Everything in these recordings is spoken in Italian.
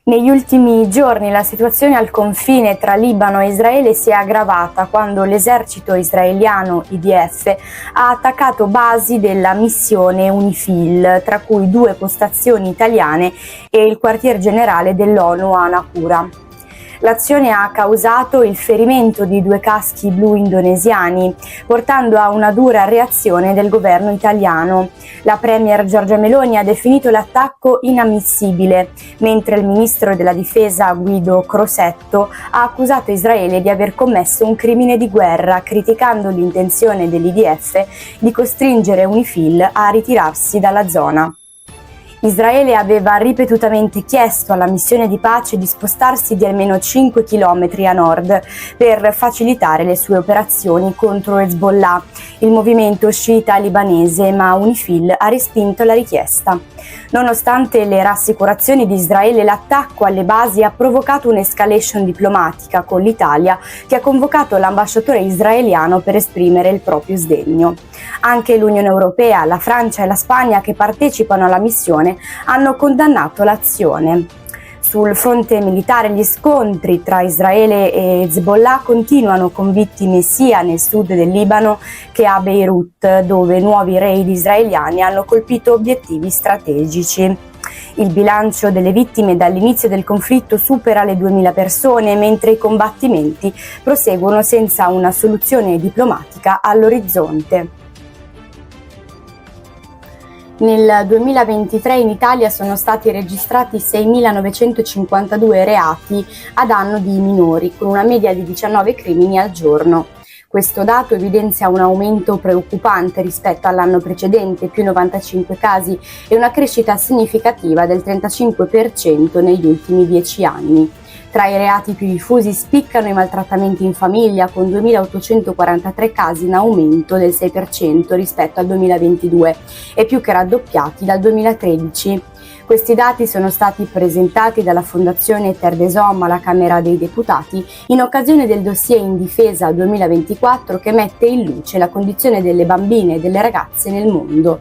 Negli ultimi giorni la situazione al confine tra Libano e Israele si è aggravata quando l'esercito israeliano IDF ha attaccato basi della missione UNIFIL, tra cui 2 postazioni italiane e il quartier generale dell'ONU a Naqoura. L'azione ha causato il ferimento di 2 caschi blu indonesiani, portando a una dura reazione del governo italiano. La premier Giorgia Meloni ha definito l'attacco inammissibile, mentre il ministro della difesa Guido Crosetto ha accusato Israele di aver commesso un crimine di guerra, criticando l'intenzione dell'IDF di costringere UNIFIL a ritirarsi dalla zona. Israele aveva ripetutamente chiesto alla missione di pace di spostarsi di almeno 5 chilometri a nord per facilitare le sue operazioni contro Hezbollah, il movimento sciita libanese, ma UNIFIL ha respinto la richiesta. Nonostante le rassicurazioni di Israele, l'attacco alle basi ha provocato un'escalation diplomatica con l'Italia, che ha convocato l'ambasciatore israeliano per esprimere il proprio sdegno. Anche l'Unione Europea, la Francia e la Spagna, che partecipano alla missione, hanno condannato l'azione. Sul fronte militare gli scontri tra Israele e Hezbollah continuano, con vittime sia nel sud del Libano che a Beirut, dove nuovi raid israeliani hanno colpito obiettivi strategici. Il bilancio delle vittime dall'inizio del conflitto supera le 2000 persone, mentre i combattimenti proseguono senza una soluzione diplomatica all'orizzonte. Nel 2023 in Italia sono stati registrati 6.952 reati a danno di minori, con una media di 19 crimini al giorno. Questo dato evidenzia un aumento preoccupante rispetto all'anno precedente, più 95 casi, e una crescita significativa del 35% negli ultimi 10 anni. Tra i reati più diffusi spiccano i maltrattamenti in famiglia, con 2.843 casi in aumento del 6% rispetto al 2022 e più che raddoppiati dal 2013. Questi dati sono stati presentati dalla Fondazione Terre des Hommes alla Camera dei Deputati in occasione del dossier Indifesa 2024, che mette in luce la condizione delle bambine e delle ragazze nel mondo.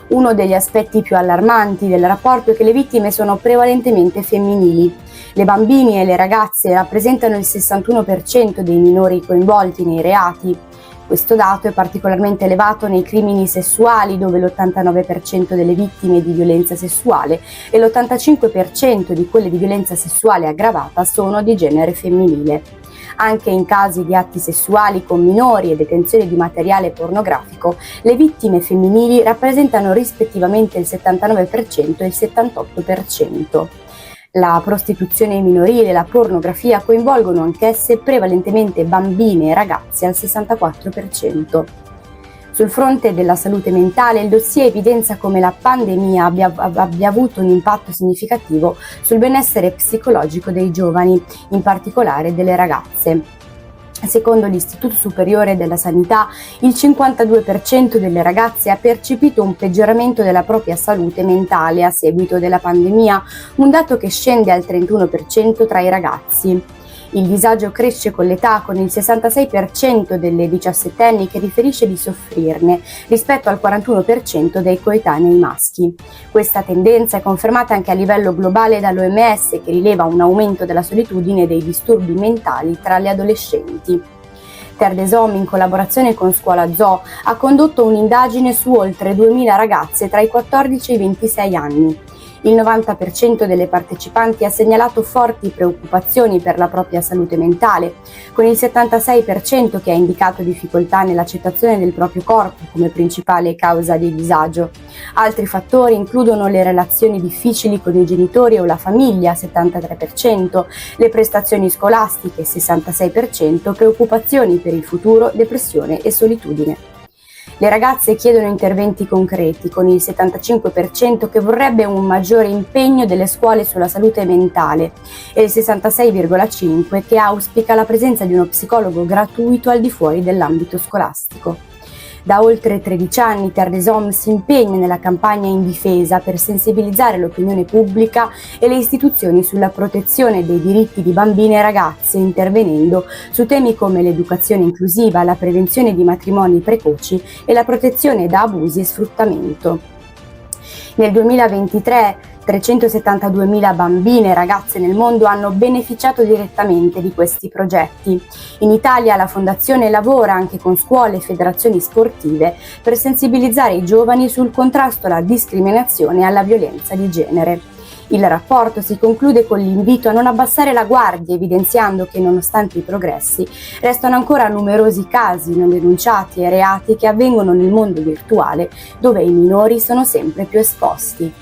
Uno degli aspetti più allarmanti del rapporto è che le vittime sono prevalentemente femminili. Le bambine e le ragazze rappresentano il 61% dei minori coinvolti nei reati. Questo dato è particolarmente elevato nei crimini sessuali, dove l'89% delle vittime di violenza sessuale e l'85% di quelle di violenza sessuale aggravata sono di genere femminile. Anche in casi di atti sessuali con minori e detenzione di materiale pornografico, le vittime femminili rappresentano rispettivamente il 79% e il 78%. La prostituzione minorile e la pornografia coinvolgono anch'esse prevalentemente bambine e ragazze al 64%. Sul fronte della salute mentale, il dossier evidenzia come la pandemia abbia avuto un impatto significativo sul benessere psicologico dei giovani, in particolare delle ragazze. Secondo l'Istituto Superiore della Sanità, il 52% delle ragazze ha percepito un peggioramento della propria salute mentale a seguito della pandemia, un dato che scende al 31% tra i ragazzi. Il disagio cresce con l'età, con il 66% delle 17enni che riferisce di soffrirne, rispetto al 41% dei coetanei maschi. Questa tendenza è confermata anche a livello globale dall'OMS, che rileva un aumento della solitudine e dei disturbi mentali tra le adolescenti. Terre des Hommes, in collaborazione con Scuola Zoo, ha condotto un'indagine su oltre 2000 ragazze tra i 14 e i 26 anni. Il 90% delle partecipanti ha segnalato forti preoccupazioni per la propria salute mentale, con il 76% che ha indicato difficoltà nell'accettazione del proprio corpo come principale causa di disagio. Altri fattori includono le relazioni difficili con i genitori o la famiglia, 73%, le prestazioni scolastiche, 66%, preoccupazioni per il futuro, depressione e solitudine. Le ragazze chiedono interventi concreti, con il 75% che vorrebbe un maggiore impegno delle scuole sulla salute mentale e il 66,5% che auspica la presenza di uno psicologo gratuito al di fuori dell'ambito scolastico. Da oltre 13 anni Terre des Hommes si impegna nella campagna Indifesa per sensibilizzare l'opinione pubblica e le istituzioni sulla protezione dei diritti di bambine e ragazze, intervenendo su temi come l'educazione inclusiva, la prevenzione di matrimoni precoci e la protezione da abusi e sfruttamento. Nel 2023 372.000 bambine e ragazze nel mondo hanno beneficiato direttamente di questi progetti. In Italia la Fondazione lavora anche con scuole e federazioni sportive per sensibilizzare i giovani sul contrasto alla discriminazione e alla violenza di genere. Il rapporto si conclude con l'invito a non abbassare la guardia, evidenziando che nonostante i progressi restano ancora numerosi casi non denunciati e reati che avvengono nel mondo virtuale, dove i minori sono sempre più esposti.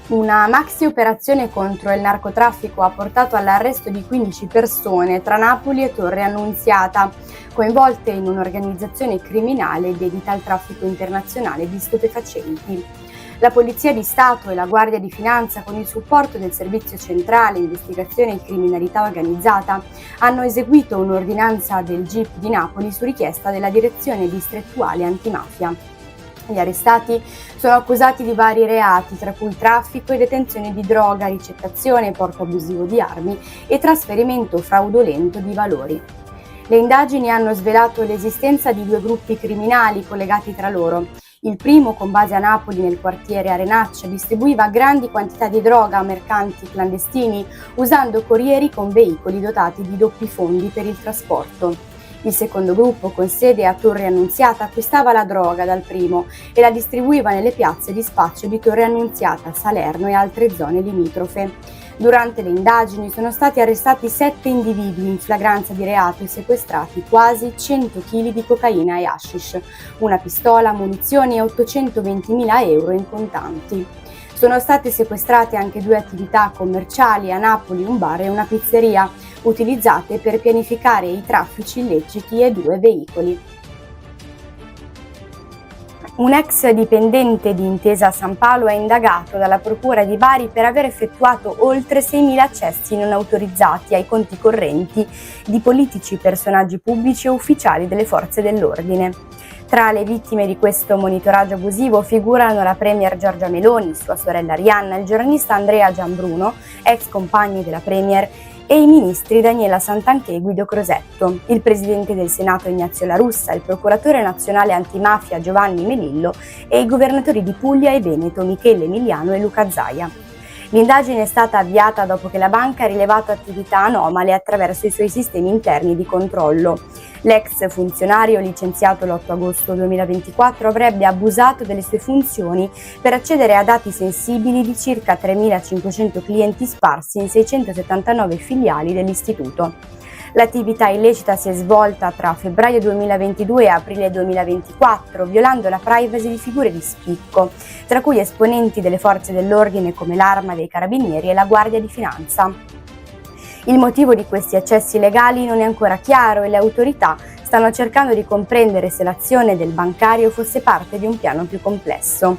Una maxi operazione contro il narcotraffico ha portato all'arresto di 15 persone tra Napoli e Torre Annunziata, coinvolte in un'organizzazione criminale dedita al traffico internazionale di stupefacenti. La Polizia di Stato e la Guardia di Finanza, con il supporto del Servizio Centrale Investigazione e Criminalità Organizzata, hanno eseguito un'ordinanza del GIP di Napoli su richiesta della Direzione Distrettuale Antimafia. Gli arrestati sono accusati di vari reati, tra cui traffico e detenzione di droga, ricettazione e porto abusivo di armi e trasferimento fraudolento di valori. Le indagini hanno svelato l'esistenza di 2 gruppi criminali collegati tra loro. Il primo, con base a Napoli nel quartiere Arenaccia, distribuiva grandi quantità di droga a mercanti clandestini usando corrieri con veicoli dotati di doppi fondi per il trasporto. Il secondo gruppo, con sede a Torre Annunziata, acquistava la droga dal primo e la distribuiva nelle piazze di spaccio di Torre Annunziata, Salerno e altre zone limitrofe. Durante le indagini sono stati arrestati 7 individui in flagranza di reato e sequestrati quasi 100 kg di cocaina e hashish, una pistola, munizioni e 820.000 euro in contanti. Sono state sequestrate anche 2 attività commerciali a Napoli, un bar e una pizzeria, utilizzate per pianificare i traffici illeciti e 2 veicoli. Un ex dipendente di Intesa Sanpaolo è indagato dalla Procura di Bari per aver effettuato oltre 6.000 accessi non autorizzati ai conti correnti di politici, personaggi pubblici o ufficiali delle forze dell'ordine. Tra le vittime di questo monitoraggio abusivo figurano la premier Giorgia Meloni, sua sorella Arianna, il giornalista Andrea Gianbruno, ex compagni della premier, e i ministri Daniela Santanchè e Guido Crosetto, il presidente del Senato Ignazio La Russa, il procuratore nazionale antimafia Giovanni Melillo e i governatori di Puglia e Veneto Michele Emiliano e Luca Zaia. L'indagine è stata avviata dopo che la banca ha rilevato attività anomale attraverso i suoi sistemi interni di controllo. L'ex funzionario, licenziato l'8 agosto 2024, avrebbe abusato delle sue funzioni per accedere a dati sensibili di circa 3.500 clienti sparsi in 679 filiali dell'istituto. L'attività illecita si è svolta tra febbraio 2022 e aprile 2024, violando la privacy di figure di spicco, tra cui esponenti delle forze dell'ordine come l'Arma dei Carabinieri e la Guardia di Finanza. Il motivo di questi accessi illegali non è ancora chiaro e le autorità stanno cercando di comprendere se l'azione del bancario fosse parte di un piano più complesso.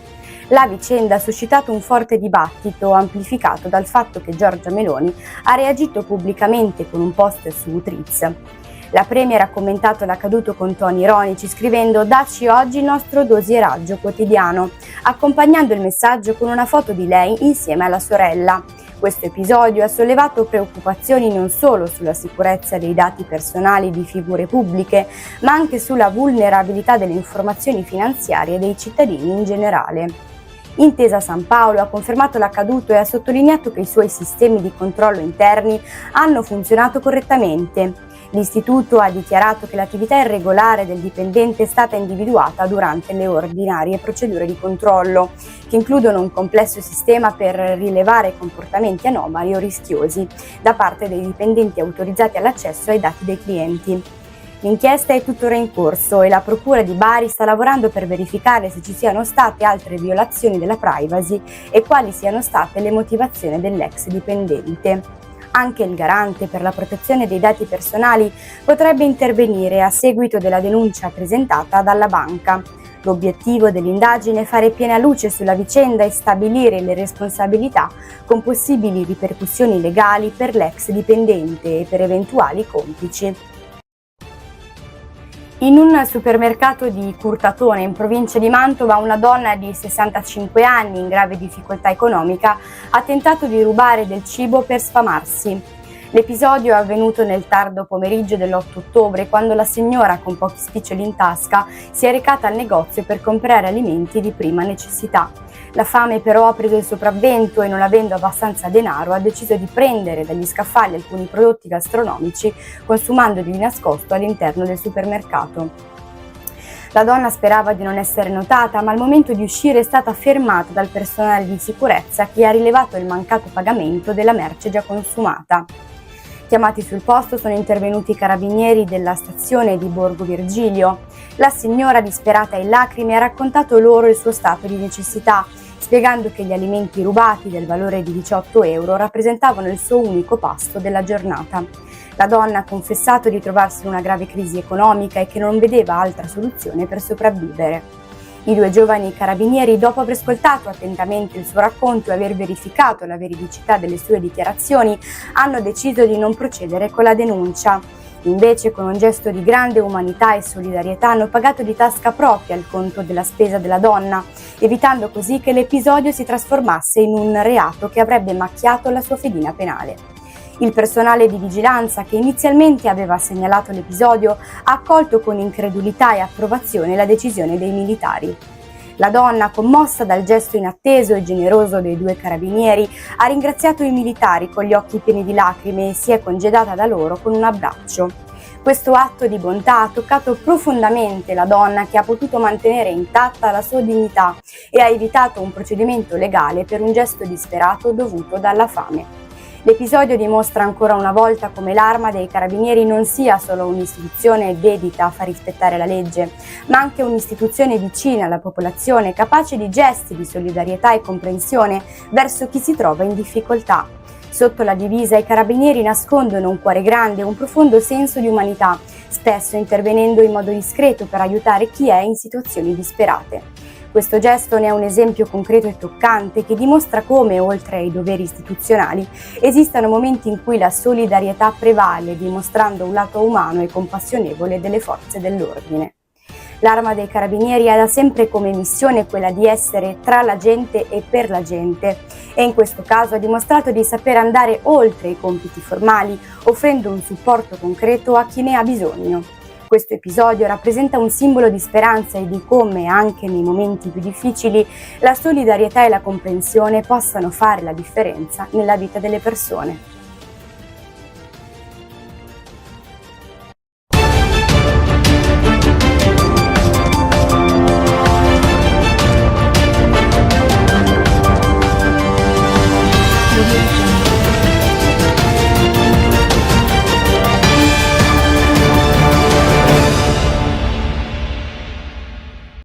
La vicenda ha suscitato un forte dibattito, amplificato dal fatto che Giorgia Meloni ha reagito pubblicamente con un post su Threads. La premier ha commentato l'accaduto con toni ironici, scrivendo «Dacci oggi il nostro dosieraggio quotidiano», accompagnando il messaggio con una foto di lei insieme alla sorella. Questo episodio ha sollevato preoccupazioni non solo sulla sicurezza dei dati personali di figure pubbliche, ma anche sulla vulnerabilità delle informazioni finanziarie dei cittadini in generale. Intesa Sanpaolo ha confermato l'accaduto e ha sottolineato che i suoi sistemi di controllo interni hanno funzionato correttamente. L'istituto ha dichiarato che l'attività irregolare del dipendente è stata individuata durante le ordinarie procedure di controllo, che includono un complesso sistema per rilevare comportamenti anomali o rischiosi da parte dei dipendenti autorizzati all'accesso ai dati dei clienti. L'inchiesta è tuttora in corso e la Procura di Bari sta lavorando per verificare se ci siano state altre violazioni della privacy e quali siano state le motivazioni dell'ex dipendente. Anche il garante per la protezione dei dati personali potrebbe intervenire a seguito della denuncia presentata dalla banca. L'obiettivo dell'indagine è fare piena luce sulla vicenda e stabilire le responsabilità con possibili ripercussioni legali per l'ex dipendente e per eventuali complici. In un supermercato di Curtatone, in provincia di Mantova, una donna di 65 anni in grave difficoltà economica ha tentato di rubare del cibo per sfamarsi. L'episodio è avvenuto nel tardo pomeriggio dell'8 ottobre, quando la signora, con pochi spiccioli in tasca, si è recata al negozio per comprare alimenti di prima necessità. La fame però ha preso il sopravvento e, non avendo abbastanza denaro, ha deciso di prendere dagli scaffali alcuni prodotti gastronomici, consumandoli di nascosto all'interno del supermercato. La donna sperava di non essere notata, ma al momento di uscire è stata fermata dal personale di sicurezza, che ha rilevato il mancato pagamento della merce già consumata. Chiamati sul posto sono intervenuti i carabinieri della stazione di Borgo Virgilio. La signora, disperata e in lacrime, ha raccontato loro il suo stato di necessità, spiegando che gli alimenti rubati del valore di 18 euro rappresentavano il suo unico pasto della giornata. La donna ha confessato di trovarsi in una grave crisi economica e che non vedeva altra soluzione per sopravvivere. I due giovani carabinieri, dopo aver ascoltato attentamente il suo racconto e aver verificato la veridicità delle sue dichiarazioni, hanno deciso di non procedere con la denuncia. Invece, con un gesto di grande umanità e solidarietà, hanno pagato di tasca propria il conto della spesa della donna, evitando così che l'episodio si trasformasse in un reato che avrebbe macchiato la sua fedina penale. Il personale di vigilanza, che inizialmente aveva segnalato l'episodio, ha accolto con incredulità e approvazione la decisione dei militari. La donna, commossa dal gesto inatteso e generoso dei due carabinieri, ha ringraziato i militari con gli occhi pieni di lacrime e si è congedata da loro con un abbraccio. Questo atto di bontà ha toccato profondamente la donna, che ha potuto mantenere intatta la sua dignità e ha evitato un procedimento legale per un gesto disperato dovuto dalla fame. L'episodio dimostra ancora una volta come l'Arma dei Carabinieri non sia solo un'istituzione dedita a far rispettare la legge, ma anche un'istituzione vicina alla popolazione, capace di gesti di solidarietà e comprensione verso chi si trova in difficoltà. Sotto la divisa i Carabinieri nascondono un cuore grande e un profondo senso di umanità, spesso intervenendo in modo discreto per aiutare chi è in situazioni disperate. Questo gesto ne è un esempio concreto e toccante che dimostra come, oltre ai doveri istituzionali, esistano momenti in cui la solidarietà prevale, dimostrando un lato umano e compassionevole delle forze dell'ordine. L'Arma dei Carabinieri ha da sempre come missione quella di essere tra la gente e per la gente, e in questo caso ha dimostrato di saper andare oltre i compiti formali, offrendo un supporto concreto a chi ne ha bisogno. Questo episodio rappresenta un simbolo di speranza e di come, anche nei momenti più difficili, la solidarietà e la comprensione possano fare la differenza nella vita delle persone.